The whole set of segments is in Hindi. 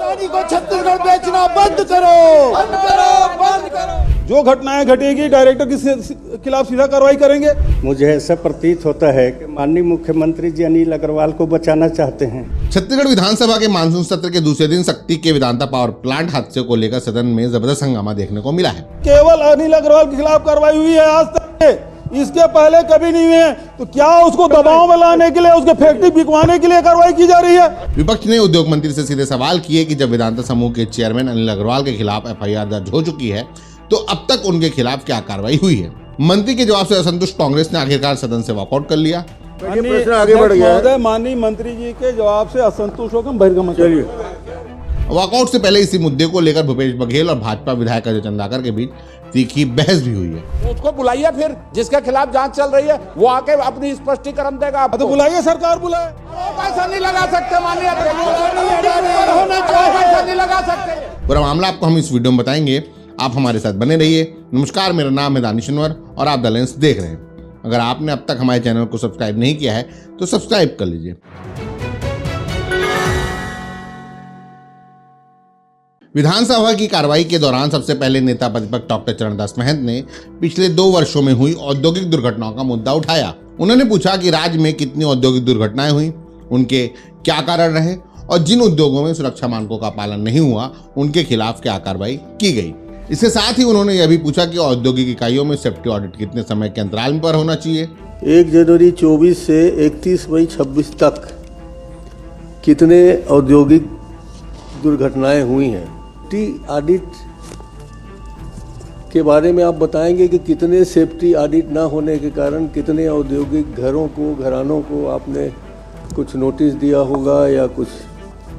पानी को छत्तीसगढ़ बेचना बंद करो, बंद करो, बंद करो। जो घटनाएं घटेगी डायरेक्टर के खिलाफ सीधा कार्रवाई करेंगे। मुझे ऐसा प्रतीत होता है कि माननीय मुख्यमंत्री जी अनिल अग्रवाल को बचाना चाहते हैं। छत्तीसगढ़ विधानसभा के मानसून सत्र के दूसरे दिन शक्ति के वेदांता पावर प्लांट हादसे को लेकर सदन में जबरदस्त हंगामा देखने को मिला है। केवल अनिल अग्रवाल के खिलाफ कार्रवाई हुई है आज तक, इसके पहले कभी नहीं हुई है। तो क्या उसको दबाव में लाने के लिए, उसके फैक्ट्री बिकवाने के लिए कार्रवाई की जा रही है? विपक्ष ने उद्योग मंत्री से सीधे सवाल किए कि जब वेदांता समूह के चेयरमैन अनिल अग्रवाल के खिलाफ एफआईआर दर्ज हो चुकी है तो अब तक उनके खिलाफ क्या कार्रवाई हुई है। मंत्री के जवाब से असंतुष्ट कांग्रेस ने आखिरकार सदन से वॉकआउट कर लिया। प्रश्न आगे बढ़ गया। माननीय मंत्री जी के जवाब से असंतुष्ट होकर बहिर्गमन चलिए। वॉकआउट से पहले इसी मुद्दे को लेकर भूपेश बघेल और भाजपा विधायक अजय चंदाकर के बीच तीखी बहस भी हुई है। उसको बुलाइए, फिर जिसके खिलाफ जांच चल रही है वो आके अपनी स्पष्टीकरण देगा। तो बुलाइए, सरकार बुलाए। पैसा नहीं लगा सकते, माननीय पैसा नहीं लगा सकते। पूरा मामला आपको हम इस वीडियो में बताएंगे, आप हमारे साथ बने रहिए। नमस्कार, मेरा नाम है दानिश अनवर और आप द लेंस देख रहे हैं। अगर आपने अब तक हमारे चैनल को सब्सक्राइब नहीं किया है तो सब्सक्राइब कर लीजिए। विधानसभा की कार्रवाई के दौरान सबसे पहले नेता प्रतिपक्ष डॉक्टर चरणदास महंत ने पिछले 2 वर्षों में हुई औद्योगिक दुर्घटनाओं का मुद्दा उठाया। उन्होंने पूछा कि राज्य में कितनी औद्योगिक दुर्घटनाएं हुई, उनके क्या कारण रहे और जिन उद्योगों में सुरक्षा मानकों का पालन नहीं हुआ उनके खिलाफ क्या कार्रवाई की गई। इसके साथ ही उन्होंने यह भी पूछा कि औद्योगिक इकाइयों में सेफ्टी ऑडिट कितने समय के अंतराल पर होना चाहिए। 1 जनवरी 24 से 31 मई 26 तक कितने औद्योगिक दुर्घटनाएं हुई हैं। सेफ्टी ऑडिट के बारे में आप बताएंगे कि कितने सेफ्टी ऑडिट ना होने के कारण कितने औद्योगिक घरानों को आपने कुछ नोटिस दिया होगा या कुछ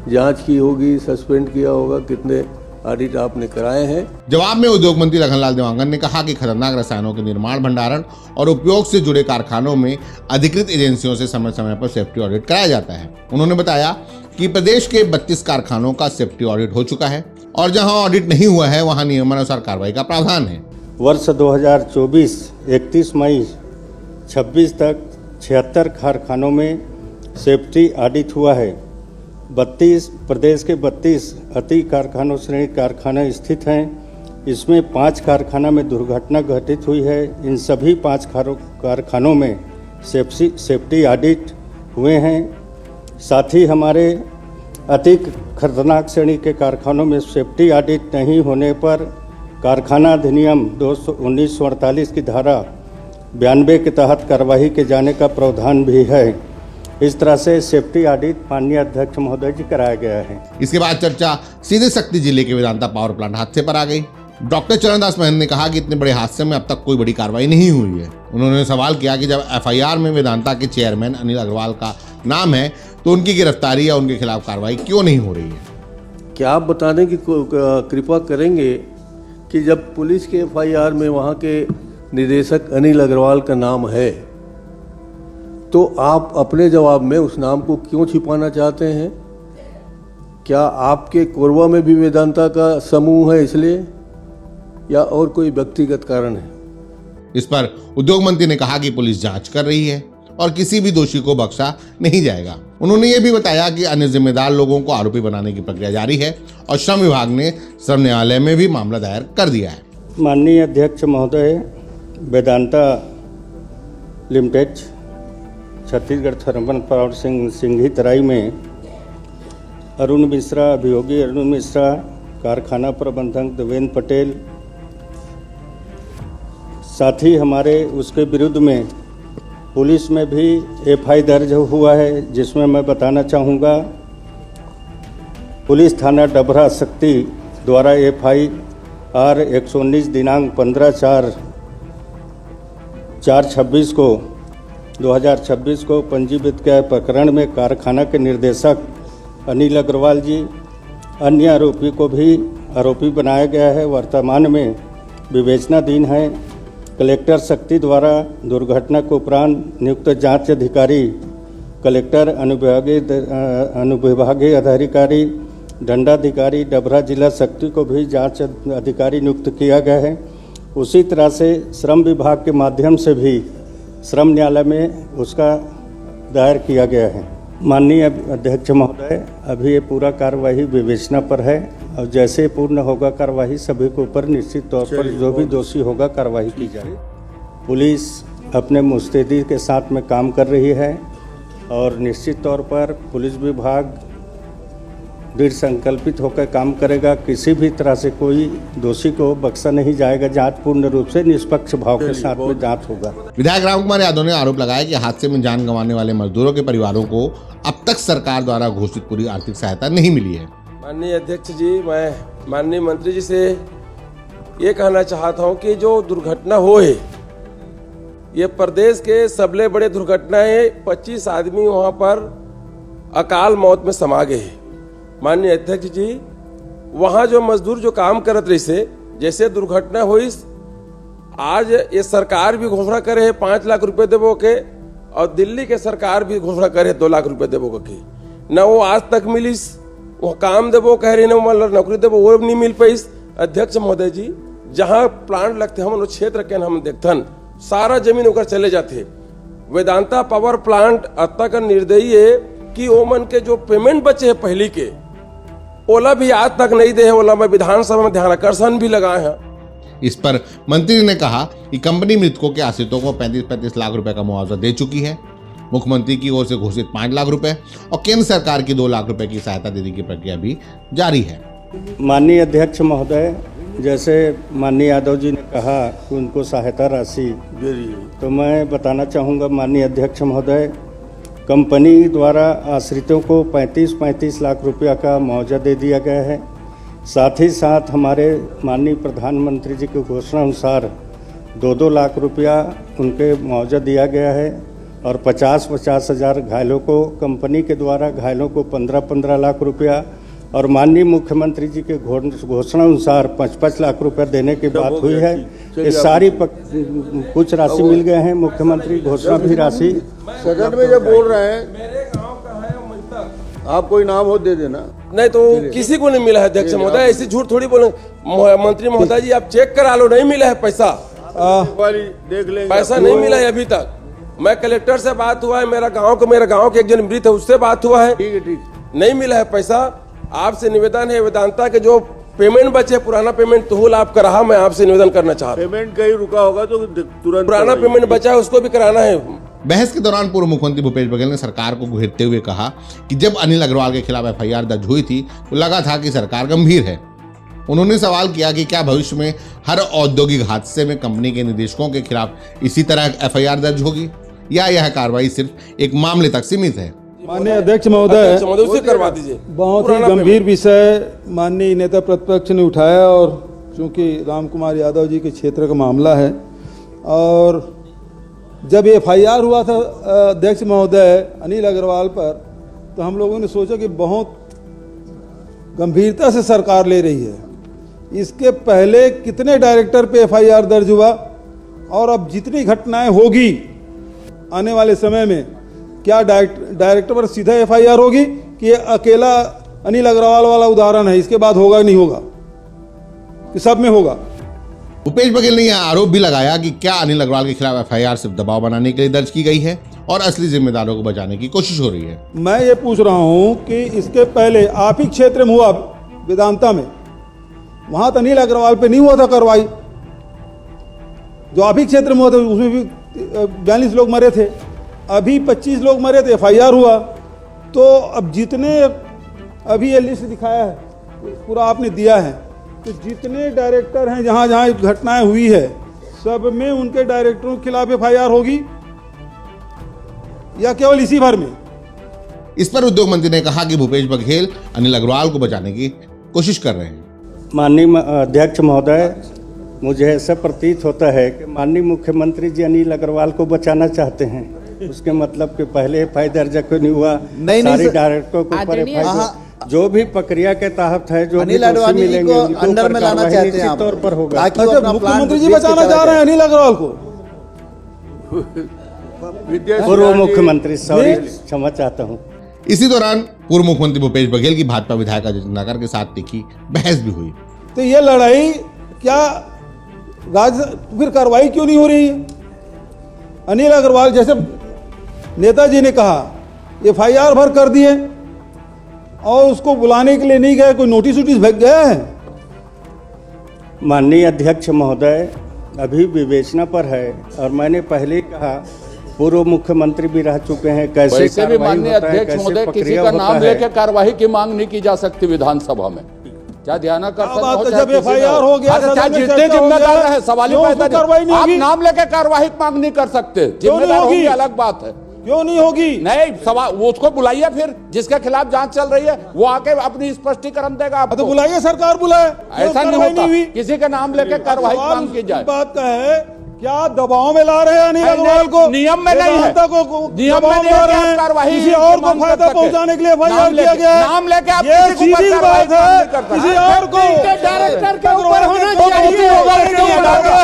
जांच की होगी, सस्पेंड किया होगा, कितने ऑडिट आपने कराए हैं। जवाब में उद्योग मंत्री लखनलाल देवांगन ने कहा कि खतरनाक रसायनों के निर्माण, भंडारण और उपयोग से जुड़े कारखानों में अधिकृत एजेंसियों से समय समय पर सेफ्टी ऑडिट कराया जाता है। उन्होंने बताया कि प्रदेश के 32 कारखानों का सेफ्टी ऑडिट हो चुका है और जहां ऑडिट नहीं हुआ है वहां नियमानुसार कार्रवाई का प्रावधान है। वर्ष 2024 31 मई 26 तक 76 कारखानों में सेफ्टी ऑडिट हुआ है। 32 प्रदेश के 32 अति कारखानों श्रेणी कारखाने स्थित हैं। इसमें 5 कारखाना में दुर्घटना घटित हुई है। इन सभी 5 कारखानों में सेफ्टी ऑडिट हुए हैं। साथ ही हमारे अति खतरनाक श्रेणी के कारखानों में सेफ्टी ऑडिट नहीं होने पर कारखाना अधिनियम 1948 की धारा 92 के तहत कार्रवाई के जाने का प्रावधान भी है। इस तरह से सेफ्टी ऑडिट माननीय अध्यक्ष महोदय जी कराया गया है। इसके बाद चर्चा सीधे शक्ति जिले के वेदांता पावर प्लांट हादसे पर आ गई। डॉक्टर चरणदास महंत ने कहा कि इतने बड़े हादसे में अब तक कोई बड़ी कार्रवाई नहीं हुई है। उन्होंने सवाल किया कि जब एफआईआर में वेदांता के चेयरमैन अनिल अग्रवाल का नाम है तो उनकी गिरफ्तारी या उनके खिलाफ कार्रवाई क्यों नहीं हो रही है। क्या आप बताने की कृपा करेंगे कि जब पुलिस के एफआईआर में वहाँ के निदेशक अनिल अग्रवाल का नाम है तो आप अपने जवाब में उस नाम को क्यों छिपाना चाहते हैं? क्या आपके कोरबा में भी वेदांता का समूह है इसलिए, या और कोई व्यक्तिगत कारण है? इस पर उद्योग मंत्री ने कहा कि पुलिस जांच कर रही है और किसी भी दोषी को बख्शा नहीं जाएगा। उन्होंने ये भी बताया कि अन्य जिम्मेदार लोगों को आरोपी बनाने की प्रक्रिया जारी है और श्रम विभाग ने श्रम न्यायालय में भी मामला दायर कर दिया है। माननीय अध्यक्ष महोदय, Vedanta limited Chhattisgarh thermal power Singhi Tarai में अरुण मिश्रा, अभियोगी अरुण मिश्रा, कारखाना प्रबंधक देवेंद्र पटेल, साथ ही हमारे उसके विरुद्ध में पुलिस में भी एफआईआर दर्ज हुआ है, जिसमें मैं बताना चाहूँगा पुलिस थाना डबरा शक्ति द्वारा एफआईआर 119 दिनांक 15/4/2026 को पंजीकृत किया। प्रकरण में कारखाना के निर्देशक अनिल अग्रवाल जी, अन्य आरोपी को भी आरोपी बनाया गया है। वर्तमान में विवेचनाधीन है। कलेक्टर शक्ति द्वारा दुर्घटना के उपरांत नियुक्त जांच अधिकारी, कलेक्टर, अनुविभागीय अधिकारी, दंडाधिकारी डबरा जिला शक्ति को भी जांच अधिकारी नियुक्त किया गया है। उसी तरह से श्रम विभाग के माध्यम से भी श्रम न्यायालय में उसका दायर किया गया है। माननीय अध्यक्ष महोदय, अभी ये पूरा कार्यवाही विवेचना पर है और जैसे पूर्ण होगा कार्यवाही सभी के ऊपर निश्चित तौर पर जो भी दोषी होगा कार्रवाई की जाए। पुलिस अपने मुस्तैदी के साथ में काम कर रही है और निश्चित तौर पर पुलिस विभाग दृढ़ संकल्पित होकर काम करेगा। किसी भी तरह से कोई दोषी को बख्शा नहीं जाएगा। जांच पूर्ण रूप से निष्पक्ष भाव के साथ में जांच होगा। विधायक रामकुमार यादव ने आरोप लगाया कि हादसे में जान गंवाने वाले मजदूरों के परिवारों को अब तक सरकार द्वारा घोषित पूरी आर्थिक सहायता नहीं मिली है। माननीय अध्यक्ष जी, मैं माननीय मंत्री जी से ये कहना चाहता हूँ कि जो दुर्घटना हो है, ये प्रदेश के सबले बड़े दुर्घटना है। 25 आदमी वहाँ पर अकाल मौत में समा गए हैं। माननीय अध्यक्ष जी, वहाँ जो मजदूर जो काम करत रही से जैसे दुर्घटना हुई, आज ये सरकार भी घोषणा करे है 5 लाख रुपए देवो के, और दिल्ली के सरकार भी घोषणा करे 2 लाख रुपए देवो के। न वो आज तक मिलिस, वो काम देवो कह रही, न मतलब नौकरी देवो वो नहीं मिल पाई। अध्यक्ष महोदय जी, जहाँ प्लांट लगते हम क्षेत्र के हम देखथन सारा जमीन होकर चले जाते। वेदांता पावर प्लांट अत्ता का निर्दयी है कि ओमन के जो पेमेंट बचे है पहली के, ओला भी आज तक नहीं दे है। ओला मैं विधानसभा में ध्यान आकर्षण भी लगाए हैं। इस पर मंत्री ने कहा कि कंपनी मृतकों के आश्रितों को 35-35 लाख रुपए का मुआवजा दे चुकी है। मुख्यमंत्री की ओर से घोषित 5 लाख रुपए और केंद्र सरकार की 2 लाख रुपए की सहायता देने की प्रक्रिया भी जारी है। माननीय अध्यक्ष महोदय, जैसे माननीय यादव जी ने कहा कि उनको सहायता राशि, तो मैं बताना चाहूँगा माननीय अध्यक्ष महोदय, कंपनी द्वारा आश्रितों को 35-35 लाख रुपया का मुआवजा दे दिया गया है। साथ ही साथ हमारे माननीय प्रधानमंत्री जी की घोषणा अनुसार 2-2 लाख रुपया उनके मुआवजा दिया गया है और 50-50 हज़ार घायलों को कंपनी के द्वारा घायलों को 15-15 लाख रुपया और माननीय मुख्यमंत्री जी के घोषणा अनुसार 5-5 लाख रुपया देने की बात हुई है। ये सारी कुछ राशि मिल गए हैं। मुख्यमंत्री घोषणा भी राशि सदन में जब बोल रहे हैं, मेरे गांव का है मंतक, आप कोई नाम हो दे देना। नहीं तो किसी को नहीं मिला है अध्यक्ष महोदय, ऐसी झूठ थोड़ी बोले। मंत्री महोदय जी, आप चेक करा लो, नहीं मिला है पैसा। वाली देख लेंगे, पैसा नहीं मिला है अभी तक। मैं कलेक्टर से बात हुआ है, मेरा गांव के एक जन मृत है, उससे बात हुआ है, ठीक है, ठीक। नहीं मिला है पैसा। आपसे निवेदन है, वेदांता के जो पेमेंट बचे, पुराना पेमेंट तो आपका रहा, मैं आपसे निवेदन करना चाहता हूँ। पेमेंट कहीं रुका होगा तो तुरंत पुराना पेमेंट बचा है उसको भी कराना है। बहस के दौरान पूर्व मुख्यमंत्री भूपेश बघेल ने सरकार को घेरते हुए कहा कि जब अनिल अग्रवाल के खिलाफ एफआईआर दर्ज हुई थी तो लगा था कि सरकार गंभीर है। उन्होंने सवाल किया कि क्या भविष्य में हर औद्योगिक हादसे में कंपनी के निदेशकों के खिलाफ इसी तरह एफआईआर दर्ज होगी या यह कार्रवाई सिर्फ एक मामले तक सीमित है। माननीय अध्यक्ष महोदय, उसे करवा दीजिए। बहुत ही गंभीर विषय माननीय नेता प्रतिपक्ष ने उठाया और चूंकि रामकुमार यादव जी के क्षेत्र का मामला है और जब एफआईआर हुआ था अध्यक्ष महोदय अनिल अग्रवाल पर, तो हम लोगों ने सोचा कि बहुत गंभीरता से सरकार ले रही है। इसके पहले कितने डायरेक्टर पे एफआईआर दर्ज हुआ और अब जितनी घटनाएं होगी आने वाले समय में, क्या डायरेक्टर पर सीधा एफआईआर होगी कि ये अकेला अनिल अग्रवाल वाला उदाहरण है, इसके बाद होगा नहीं होगा, कि सब में होगा? भूपेश बघेल ने यह आरोप भी लगाया कि क्या अनिल अग्रवाल के खिलाफ एफआईआर सिर्फ दबाव बनाने के लिए दर्ज की गई है और असली जिम्मेदारों को बचाने की कोशिश हो रही है। मैं ये पूछ रहा हूं कि इसके पहले आप ही क्षेत्र में हुआ वेदांता में, वहां तो अनिल अग्रवाल पे नहीं हुआ था कार्रवाई, जो आप ही क्षेत्र में हुआ था उसमें भी 42 लोग मरे थे, अभी 25 लोग मरे थे, एफआईआर हुआ। तो अब जितने, अभी ये लिस्ट दिखाया है पूरा आपने दिया है, तो जितने डायरेक्टर हैं जहाँ जहाँ घटनाएं हुई है सब में उनके डायरेक्टरों के खिलाफ एफआईआर होगी या केवल इसी भर में? इस पर उद्योग मंत्री ने कहा कि भूपेश बघेल अनिल अग्रवाल को बचाने की कोशिश कर रहे हैं। माननीय अध्यक्ष महोदय, मुझे ऐसा प्रतीत होता है कि माननीय मुख्यमंत्री जी अनिल अग्रवाल को बचाना चाहते हैं। उसके मतलब कि पहले एफआईआर दर्ज नहीं हुआ, सारे डायरेक्टरों के ऊपर एफआईआर, जो भी प्रक्रिया के तहत है, जो अनिल अडवाणी को अंडर में लाना चाहते हैं तौर पर होगा। मुख्यमंत्री जी बचाना चाह रहे हैं अनिल अग्रवाल को। पूर्व मुख्यमंत्री, सॉरी, क्षमा चाहता हूँ। इसी दौरान पूर्व मुख्यमंत्री भूपेश बघेल की भाजपा विधायक अजय चंद्राकर के साथ तीखी बहस भी हुई। तो ये लड़ाई क्या फिर कार्रवाई क्यों नहीं हो रही है? अनिल अग्रवाल जैसे नेताजी ने कहा एफआईआर भर कर दिए और उसको बुलाने के लिए नहीं गए, कोई नोटिस वोटिस भेज गया है? माननीय अध्यक्ष महोदय, अभी विवेचना पर है और मैंने पहले ही कहा पूर्व मुख्यमंत्री भी रह चुके हैं, कैसे वैसे भी कार्रवाई माननीय होता है, अध्यक्ष कैसे महोदय, किसी प्रक्रिया का होता नाम है। लेकर कार्रवाई की मांग नहीं की जा सकती विधानसभा में। क्या ध्यान कर क्या बात है, जब एफआईआर हो गया, चाहे सदन में जितने चर्चा हो जिम्मेदार गया, है, सवाल ही क्यों पैदा उसको कार्रवाई नहीं आप होगी? नाम लेकर कार्रवाई की मांग नहीं कर सकते, जिम्मेदार होगी? होगी अलग बात है। क्यों नहीं होगी? नहीं, सवाल वो उसको बुलाइए, फिर जिसके खिलाफ जांच चल रही है वो आके अपनी स्पष्टीकरण देगा तो आपको। बुलाइए, सरकार बुलाए। ऐसा नहीं होता, किसी का नाम लेकर कार्रवाई की सवाल मांग की जाए। बात का है, क्या दबाव में ला रहे हैं अनिल अग्रवाल को? नियम में नहीं है, वेदांता को नियम में दबाव नहीं ला है कि रहे आप हैं, कार्रवाई किसी की और को मांग कर फायदा सकते। पहुंचाने के लिए एफआईआर नाम किया लेके- गया है। नाम लेके आप ये किसी के ऊपर सीधी कार्रवाई बात है, नहीं कर सकते। किसी और को डायरेक्टर के ऊपर होना चाहिए।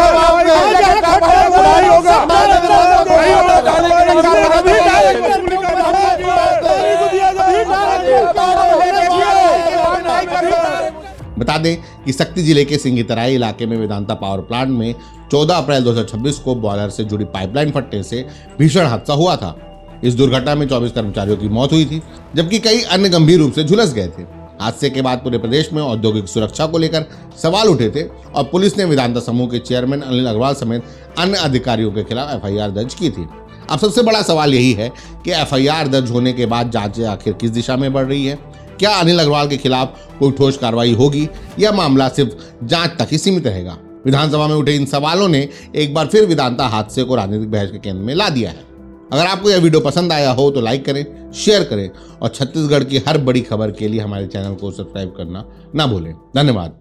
बता दें कि शक्ति जिले के सिंघीतराई इलाके में वेदांता पावर प्लांट में 14 अप्रैल 2026 को बॉयलर से जुड़ी पाइपलाइन फटने से भीषण हादसा हुआ था। इस दुर्घटना में 24 कर्मचारियों की मौत हुई थी, जबकि कई अन्य गंभीर रूप से झुलस गए थे। हादसे के बाद पूरे प्रदेश में औद्योगिक सुरक्षा को लेकर सवाल उठे थे और पुलिस ने वेदांता समूह के चेयरमैन अनिल अग्रवाल समेत अन्य अधिकारियों के खिलाफ एफआईआर दर्ज की थी। अब सबसे बड़ा सवाल यही है कि एफआईआर दर्ज होने के बाद जांचें आखिर किस दिशा में बढ़ रही है? क्या अनिल अग्रवाल के खिलाफ कोई ठोस कार्रवाई होगी या मामला सिर्फ जांच तक ही सीमित रहेगा? विधानसभा में उठे इन सवालों ने एक बार फिर वेदांता हादसे को राजनीतिक बहस के केंद्र में ला दिया है। अगर आपको यह वीडियो पसंद आया हो तो लाइक करें, शेयर करें और छत्तीसगढ़ की हर बड़ी खबर के लिए हमारे चैनल को सब्सक्राइब करना ना भूलें। धन्यवाद।